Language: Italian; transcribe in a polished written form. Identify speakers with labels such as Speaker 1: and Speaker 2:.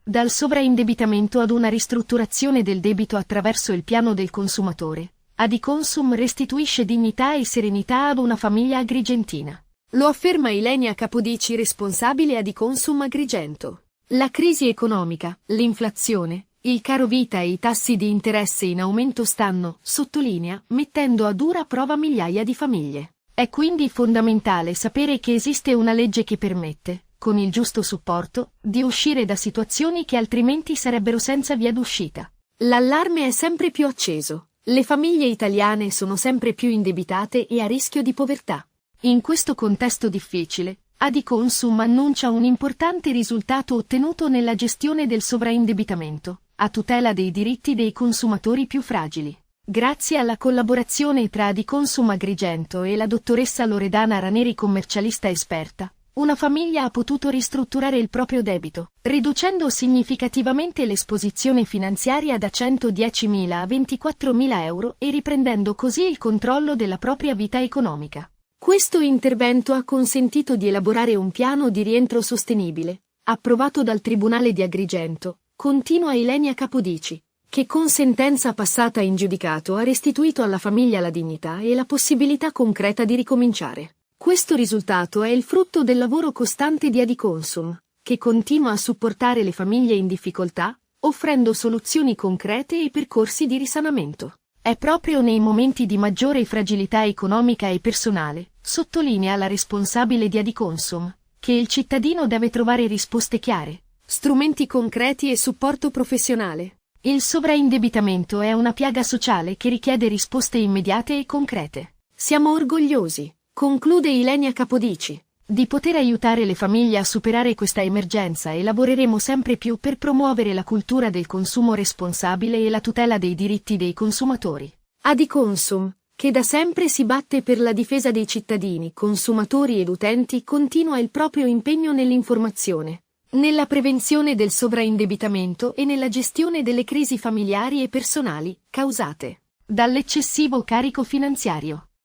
Speaker 1: Dal sovraindebitamento ad una ristrutturazione del debito attraverso il piano del consumatore, Adiconsum restituisce dignità e serenità ad una famiglia agrigentina. Lo afferma Ilenia Capodici, responsabile Adiconsum Agrigento. La crisi economica, l'inflazione, il caro vita e i tassi di interesse in aumento stanno, sottolinea, mettendo a dura prova migliaia di famiglie. È quindi fondamentale sapere che esiste una legge che permette, con il giusto supporto, di uscire da situazioni che altrimenti sarebbero senza via d'uscita. L'allarme è sempre più acceso. Le famiglie italiane sono sempre più indebitate e a rischio di povertà. In questo contesto difficile, Adiconsum annuncia un importante risultato ottenuto nella gestione del sovraindebitamento, a tutela dei diritti dei consumatori più fragili. Grazie alla collaborazione tra Adiconsum Agrigento e la dottoressa Loredana Raneri, commercialista esperta, una famiglia ha potuto ristrutturare il proprio debito, riducendo significativamente l'esposizione finanziaria da 110.000 a 24.000 euro e riprendendo così il controllo della propria vita economica. Questo intervento ha consentito di elaborare un piano di rientro sostenibile, approvato dal Tribunale di Agrigento, continua Ilenia Capodici, che con sentenza passata in giudicato ha restituito alla famiglia la dignità e la possibilità concreta di ricominciare. Questo risultato è il frutto del lavoro costante di Adiconsum, che continua a supportare le famiglie in difficoltà, offrendo soluzioni concrete e percorsi di risanamento. È proprio nei momenti di maggiore fragilità economica e personale, sottolinea la responsabile di Adiconsum, che il cittadino deve trovare risposte chiare, strumenti concreti e supporto professionale. Il sovraindebitamento è una piaga sociale che richiede risposte immediate e concrete. Siamo orgogliosi, conclude Ilenia Capodici, di poter aiutare le famiglie a superare questa emergenza e lavoreremo sempre più per promuovere la cultura del consumo responsabile e la tutela dei diritti dei consumatori. Adiconsum, che da sempre si batte per la difesa dei cittadini, consumatori ed utenti, continua il proprio impegno nell'informazione, nella prevenzione del sovraindebitamento e nella gestione delle crisi familiari e personali, causate dall'eccessivo carico finanziario.